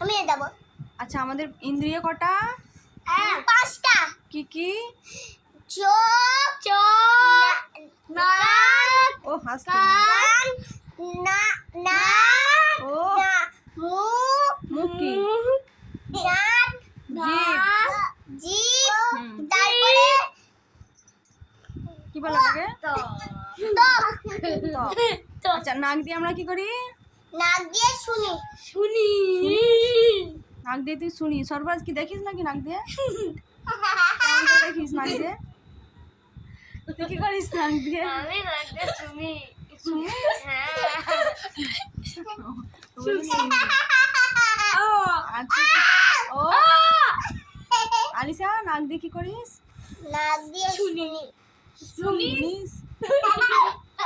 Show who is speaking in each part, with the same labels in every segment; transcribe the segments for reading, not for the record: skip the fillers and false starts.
Speaker 1: আমি দেব।
Speaker 2: আচ্ছা আমাদের ইন্দ্রিয় কটা?
Speaker 1: পাঁচটা।
Speaker 2: কি কি?
Speaker 1: চোখ, নাক,
Speaker 2: ও হাসতে
Speaker 1: কান, নাক,
Speaker 2: ও
Speaker 1: মুখ,
Speaker 2: মুখ কি?
Speaker 1: দাঁত, জিভ, তারপরে
Speaker 2: কি বলা থাকে?
Speaker 1: ত্বক।
Speaker 2: আচ্ছা নাক দিয়ে আমরা কি করি?
Speaker 1: নাক দিয়ে শুনি।
Speaker 2: নাক দিয়ে তুই শুনি। সরবাজ কি দেখিস নাকি নাক দিয়ে? কেমন করে দেখিস নাক দিয়ে? তুই কি করিস নাক দিয়ে?
Speaker 1: আমি নাক দিয়ে শুনি।
Speaker 2: শুনিস? আর ও আলিশা নাক দিয়ে কি করিস?
Speaker 1: নাক দিয়ে শুনি।
Speaker 2: শুনিস?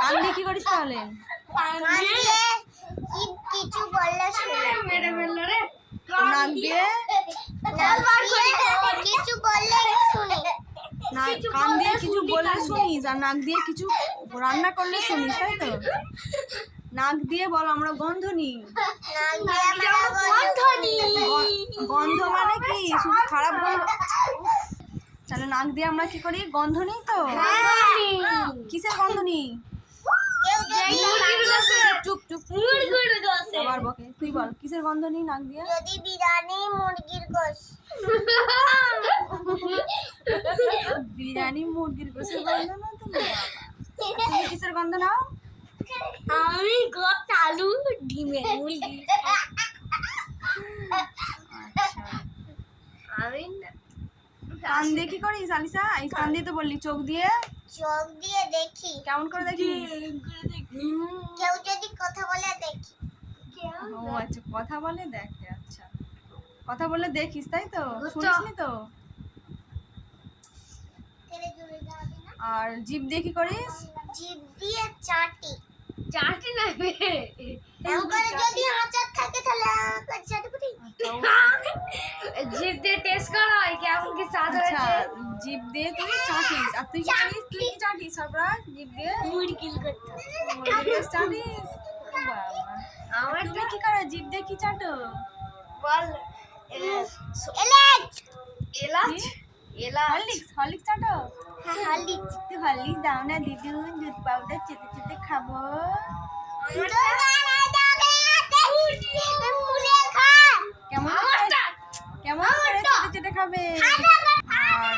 Speaker 2: কান দিয়ে কি করিস তাহলে?
Speaker 1: কান দিয়ে কিছু বললে শুনি।
Speaker 2: নাক দিয়ে
Speaker 1: কিছু বললে শুনি।
Speaker 2: কান দিয়ে কিছু বললে শুনিস আর নাক দিয়ে কিছু রান্না করলে শুনিস, তাই তো? নাক দিয়ে বল আমরা গন্ধ নিই। গন্ধ মানে কি? শুধু খারাপ গন্ধ? তাহলে নাক দিয়ে আমরা কি করি? গন্ধ নিই তো? কিসের গন্ধ নিই? চুপ চুপ আবার বকে। তুই বল কিসের গন্ধ নিই নাক দিয়ে?
Speaker 1: যদি বিরিয়ানি, মুরগির গোশত।
Speaker 2: বিরিয়ানি মুরগির গোশতের গন্ধ না তো? তুমি কিসের গন্ধ নাও?
Speaker 1: আমি আলু, ডিমের, মুরগি। আমি
Speaker 2: কান দিয়ে কি করিস আলিশা? এই কান দিয়ে তো বললি। চোখ দিয়ে?
Speaker 1: চোখ দিয়ে দেখি।
Speaker 2: কেমন করে দেখিস?
Speaker 1: কেউ যদি কথা বলে দেখি।
Speaker 2: ও আচ্ছা কথা বলে দেখে। আচ্ছা কথা বলে দেখিস, তাই তো? শুনিসনি তো? আর জিভ দিয়ে কি করিস?
Speaker 1: জিভ দিয়ে চাটি।
Speaker 3: না
Speaker 1: এমন করে যদি আচার থাকে তাহলে চাটি পুটি।
Speaker 3: জিভ দিয়ে টেস্ট করা হয় কেমন কি স্বাদ
Speaker 2: আচ্ছা
Speaker 3: হয়েছে।
Speaker 2: জিভ দিয়ে তুই চাটিস। আর তুই কি করিস? তুই কি চাটিস সরবরাজ? জিভ দিয়ে
Speaker 1: মুরগিল করতে।
Speaker 2: মুরগির গোশত চাটিস? বাবা
Speaker 3: আমার
Speaker 2: তুমি কি করো? জিভ দিয়ে কি চাটো?
Speaker 3: বল
Speaker 1: এলাচ।
Speaker 3: এলাচ
Speaker 2: হরলিক্স? হরলিক্স চাটো?
Speaker 1: হালিচ।
Speaker 2: তুই হরলিক্স দাও না দিদুন, দুধ পাউডার চেটে চেটে খাবো। কেমন করে চেটে চেটে খাবে? আর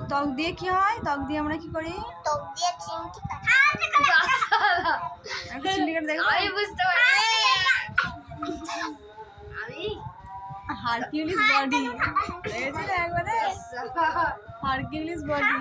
Speaker 2: ত্বক দিয়ে কি হয়? ত্বক দিয়ে আমরা কি করি?
Speaker 1: ত্বক দিয়ে চিমটি
Speaker 2: একটা সিন্ডিকেট দেখো।
Speaker 3: আমি বুঝতে পারি আমি
Speaker 2: হারকিউলিস বডি দেখেছি না একবারে? Hercules body.